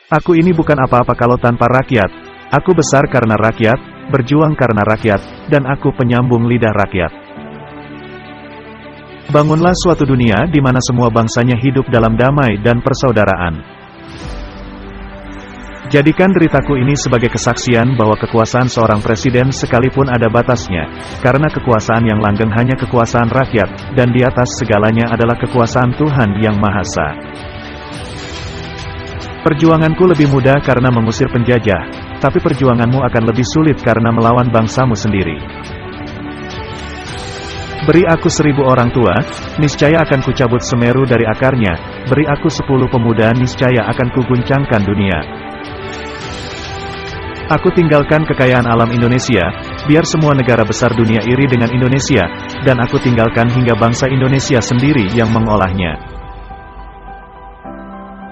Aku ini bukan apa-apa kalau tanpa rakyat. Aku besar karena rakyat, berjuang karena rakyat, dan aku penyambung lidah rakyat. Bangunlah suatu dunia di mana semua bangsanya hidup dalam damai dan persaudaraan. Jadikan deritaku ini sebagai kesaksian bahwa kekuasaan seorang presiden sekalipun ada batasnya, karena kekuasaan yang langgeng hanya kekuasaan rakyat, dan di atas segalanya adalah kekuasaan Tuhan Yang Maha Esa. Perjuanganku lebih mudah karena mengusir penjajah, tapi perjuanganmu akan lebih sulit karena melawan bangsamu sendiri. Beri aku 1000 orang tua, niscaya akan kucabut Semeru dari akarnya, beri aku 10 pemuda niscaya akan kuguncangkan dunia. Aku tinggalkan kekayaan alam Indonesia, biar semua negara besar dunia iri dengan Indonesia, dan aku tinggalkan hingga bangsa Indonesia sendiri yang mengolahnya.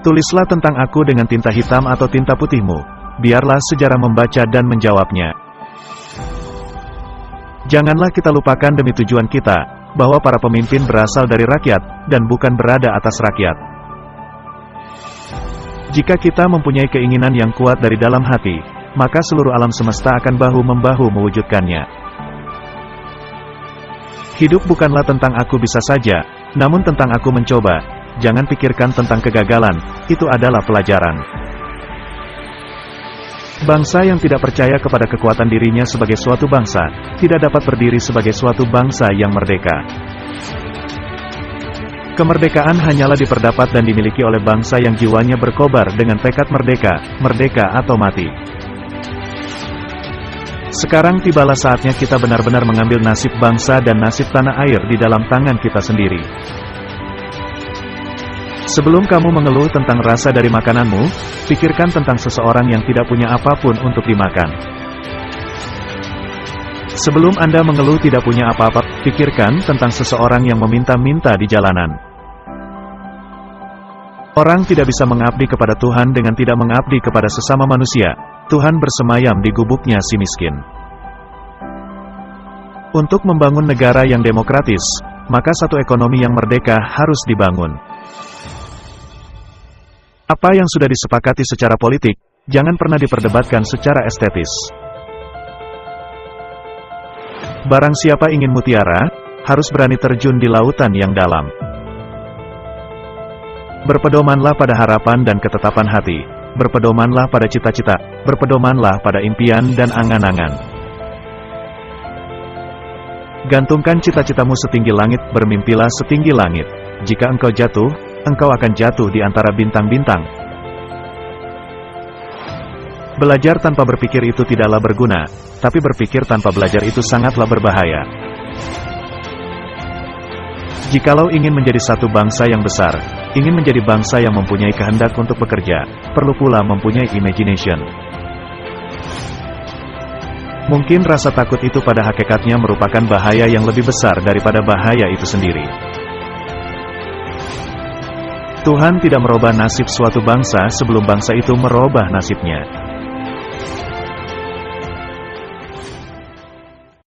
Tulislah tentang aku dengan tinta hitam atau tinta putihmu, biarlah sejarah membaca dan menjawabnya. Janganlah kita lupakan demi tujuan kita, bahwa para pemimpin berasal dari rakyat, dan bukan berada atas rakyat. Jika kita mempunyai keinginan yang kuat dari dalam hati, maka seluruh alam semesta akan bahu-membahu mewujudkannya. Hidup bukanlah tentang aku bisa saja, namun tentang aku mencoba. Jangan pikirkan tentang kegagalan, itu adalah pelajaran. Bangsa yang tidak percaya kepada kekuatan dirinya sebagai suatu bangsa, tidak dapat berdiri sebagai suatu bangsa yang merdeka. Kemerdekaan hanyalah diperdapat dan dimiliki oleh bangsa yang jiwanya berkobar dengan tekad merdeka, merdeka atau mati. Sekarang tibalah saatnya kita benar-benar mengambil nasib bangsa dan nasib tanah air di dalam tangan kita sendiri. Sebelum kamu mengeluh tentang rasa dari makananmu, pikirkan tentang seseorang yang tidak punya apapun untuk dimakan. Sebelum Anda mengeluh tidak punya apa-apa, pikirkan tentang seseorang yang meminta-minta di jalanan. Orang tidak bisa mengabdi kepada Tuhan dengan tidak mengabdi kepada sesama manusia. Tuhan bersemayam di gubuknya si miskin. Untuk membangun negara yang demokratis, maka satu ekonomi yang merdeka harus dibangun. Apa yang sudah disepakati secara politik, jangan pernah diperdebatkan secara estetis. Barang siapa ingin mutiara, harus berani terjun di lautan yang dalam. Berpedomanlah pada harapan dan ketetapan hati. Berpedomanlah pada cita-cita, berpedomanlah pada impian dan angan-angan. Gantungkan cita-citamu setinggi langit, bermimpilah setinggi langit. Jika engkau jatuh, engkau akan jatuh di antara bintang-bintang. Belajar tanpa berpikir itu tidaklah berguna, tapi berpikir tanpa belajar itu sangatlah berbahaya. Jikalau ingin menjadi satu bangsa yang besar, ingin menjadi bangsa yang mempunyai kehendak untuk bekerja, perlu pula mempunyai imagination. Mungkin rasa takut itu pada hakikatnya merupakan bahaya yang lebih besar daripada bahaya itu sendiri. Tuhan tidak merubah nasib suatu bangsa sebelum bangsa itu merubah nasibnya.